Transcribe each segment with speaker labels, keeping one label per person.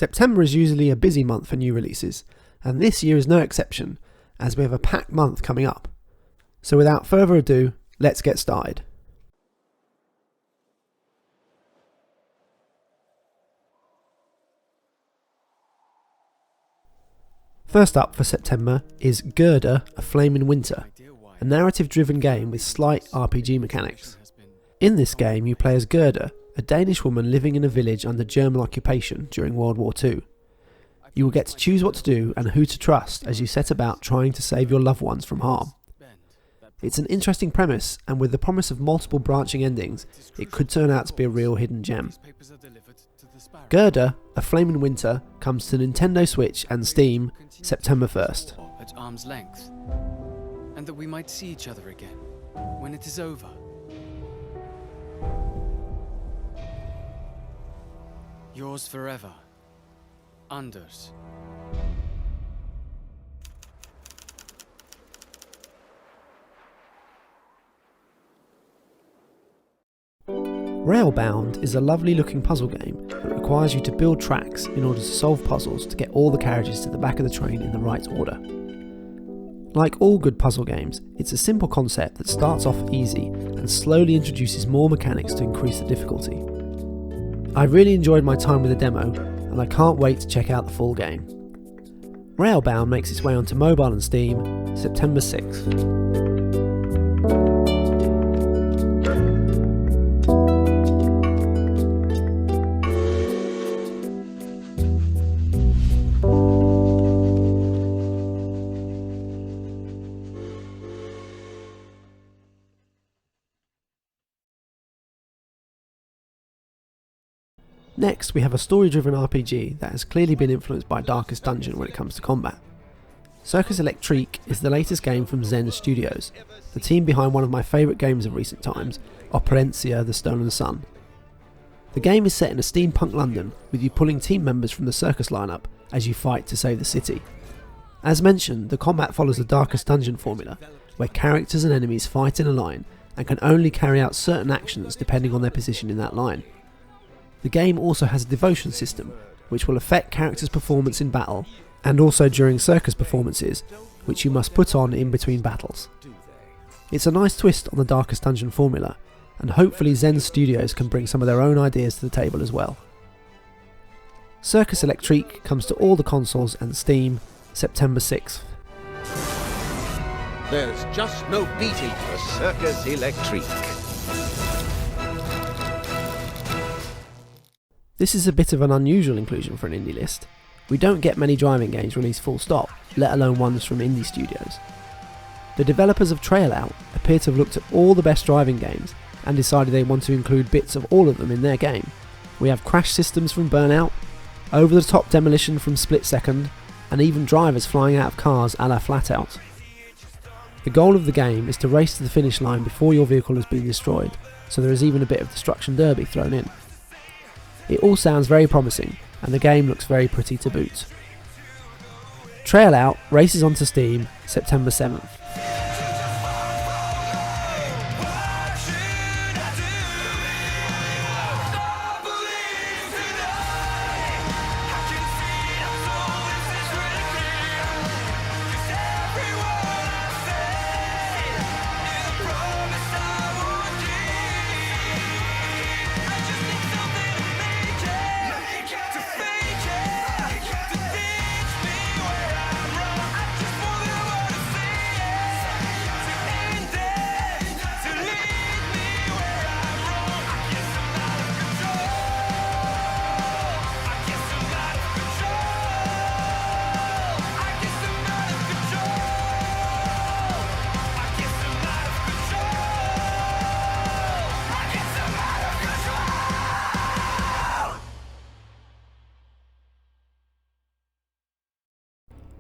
Speaker 1: September is usually a busy month for new releases, and this year is no exception, as we have a packed month coming up. So without further ado, let's get started. First up for September is Gerda, A Flame in Winter, a narrative-driven game with slight RPG mechanics. In this game, you play as Gerda, a Danish woman living in a village under German occupation during World War II. You will get to choose what to do and who to trust as you set about trying to save your loved ones from harm. It's an interesting premise, and with the promise of multiple branching endings, it could turn out to be a real hidden gem. Gerda, A Flame in Winter comes to Nintendo Switch and Steam September 1st.
Speaker 2: At arm's length, and that we might see each other again when it is over. Yours forever, Anders.
Speaker 1: Railbound is a lovely looking puzzle game that requires you to build tracks in order to solve puzzles to get all the carriages to the back of the train in the right order. Like all good puzzle games, it's a simple concept that starts off easy and slowly introduces more mechanics to increase the difficulty. I really enjoyed my time with the demo, and I can't wait to check out the full game. Railbound makes its way onto mobile and Steam September 6th. Next, we have a story-driven RPG that has clearly been influenced by Darkest Dungeon when it comes to combat. Circus Electrique is the latest game from Zen Studios, the team behind one of my favourite games of recent times, Operencia: The Stolen Sun. The game is set in a steampunk London, with you pulling team members from the circus lineup as you fight to save the city. As mentioned, the combat follows the Darkest Dungeon formula, where characters and enemies fight in a line and can only carry out certain actions depending on their position in that line. The game also has a devotion system, which will affect characters' performance in battle, and also during circus performances, which you must put on in between battles. It's a nice twist on the Darkest Dungeon formula, and hopefully Zen Studios can bring some of their own ideas to the table as well. Circus Electrique comes to all the consoles and Steam September 6th.
Speaker 3: There's just no beating for Circus Electrique.
Speaker 1: This is a bit of an unusual inclusion for an indie list. We don't get many driving games released full stop, let alone ones from indie studios. The developers of Railbound appear to have looked at all the best driving games and decided they want to include bits of all of them in their game. We have crash systems from Burnout, over-the-top demolition from Split Second, and even drivers flying out of cars a la Flatout. The goal of the game is to race to the finish line before your vehicle has been destroyed, so there is even a bit of destruction derby thrown in. It all sounds very promising, and the game looks very pretty to boot. Railbound races onto Steam September 7th.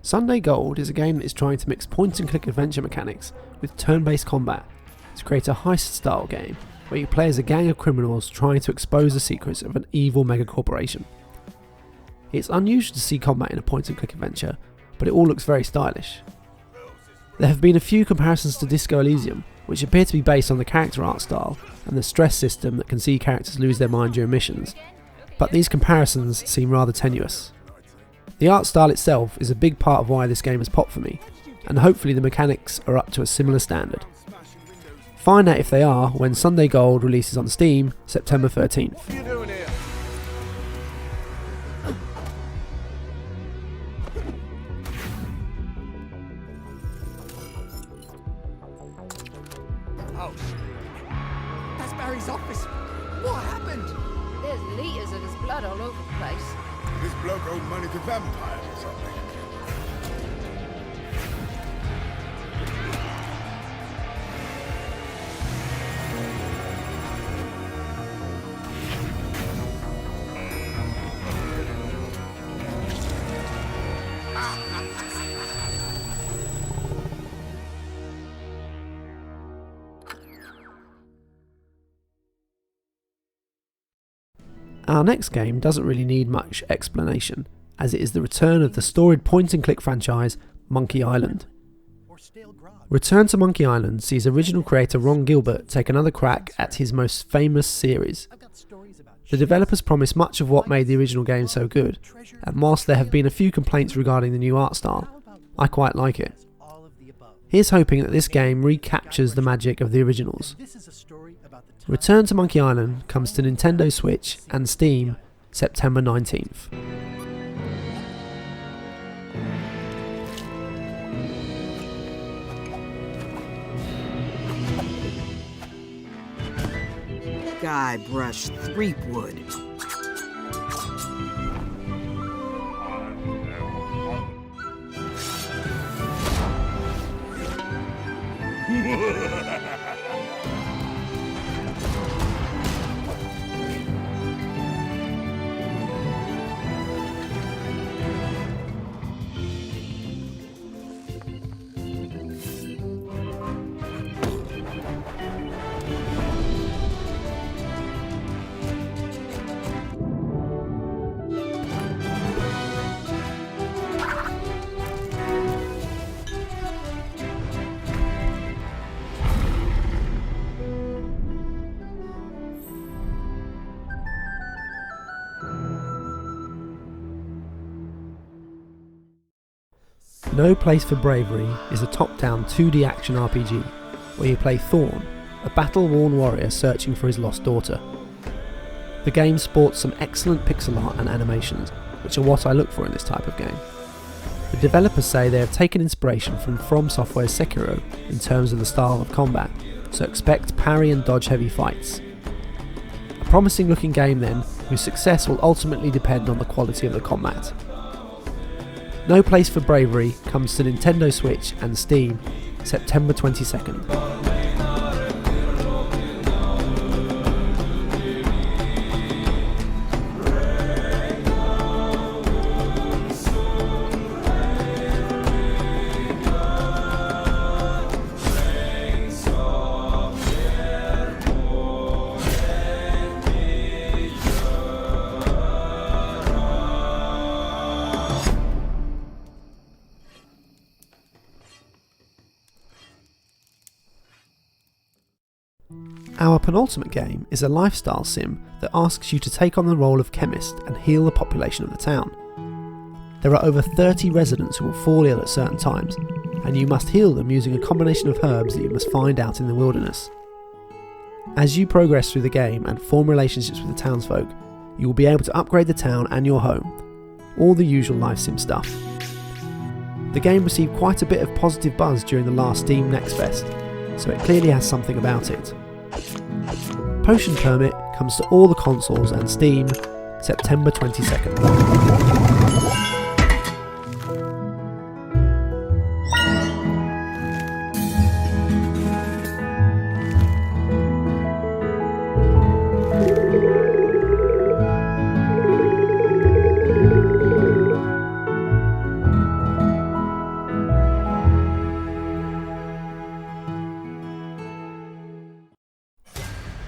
Speaker 1: Sunday Gold is a game that is trying to mix point-and-click adventure mechanics with turn-based combat to create a heist-style game where you play as a gang of criminals trying to expose the secrets of an evil mega-corporation. It's unusual to see combat in a point-and-click adventure, but it all looks very stylish. There have been a few comparisons to Disco Elysium, which appear to be based on the character art style and the stress system that can see characters lose their mind during missions, but these comparisons seem rather tenuous. The art style itself is a big part of why this game has popped for me, and hopefully the mechanics are up to a similar standard. Find out if they are when Sunday Gold releases on Steam September 13th.
Speaker 3: What are you doing here?
Speaker 4: House. That's Barry's office. What happened?
Speaker 5: There's liters of his blood all over the place.
Speaker 4: This bloke owed money to vampires or something.
Speaker 1: Our next game doesn't really need much explanation, as it is the return of the storied point-and-click franchise Monkey Island. Return to Monkey Island sees original creator Ron Gilbert take another crack at his most famous series. The developers promise much of what made the original game so good, and whilst there have been a few complaints regarding the new art style, I quite like it. Here's hoping that this game recaptures the magic of the originals. Return to Monkey Island comes to Nintendo Switch and Steam September 19th.
Speaker 6: Guybrush Threepwood.
Speaker 1: No Place for Bravery is a top-down 2D action RPG where you play Thorn, a battle-worn warrior searching for his lost daughter. The game sports some excellent pixel art and animations, which are what I look for in this type of game. The developers say they have taken inspiration from Software's Sekiro in terms of the style of combat, so expect parry and dodge heavy fights. A promising looking game then, whose success will ultimately depend on the quality of the combat. No Place for Bravery comes to Nintendo Switch and Steam September 22nd. Our penultimate game is a lifestyle sim that asks you to take on the role of chemist and heal the population of the town. There are over 30 residents who will fall ill at certain times, and you must heal them using a combination of herbs that you must find out in the wilderness. As you progress through the game and form relationships with the townsfolk, you will be able to upgrade the town and your home, all the usual life sim stuff. The game received quite a bit of positive buzz during the last Steam Next Fest, so it clearly has something about it. Potion Permit comes to all the consoles and Steam September 22nd.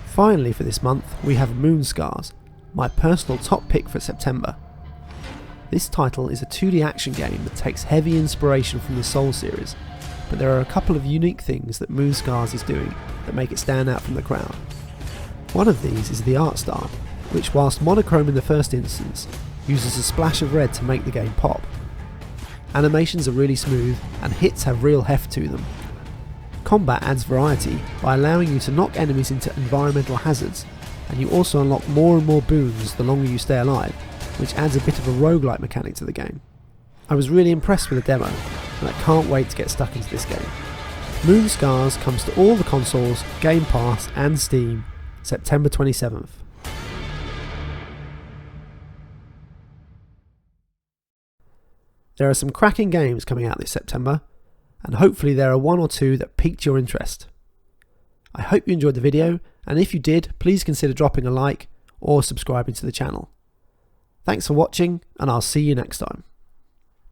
Speaker 1: Finally for this month we have Moonscars, my personal top pick for September. This title is a 2D action game that takes heavy inspiration from the Soul series, but there are a couple of unique things that Moonscars is doing that make it stand out from the crowd. One of these is the art style, which whilst monochrome in the first instance, uses a splash of red to make the game pop. Animations are really smooth and hits have real heft to them. Combat adds variety by allowing you to knock enemies into environmental hazards, and you also unlock more and more boons the longer you stay alive, which adds a bit of a roguelike mechanic to the game. I was really impressed with the demo, and I can't wait to get stuck into this game. Moonscars comes to all the consoles, Game Pass and Steam, September 27th. There are some cracking games coming out this September, and hopefully there are one or two that piqued your interest. I hope you enjoyed the video, and if you did, please consider dropping a like or subscribing to the channel. Thanks for watching, and I'll see you next time.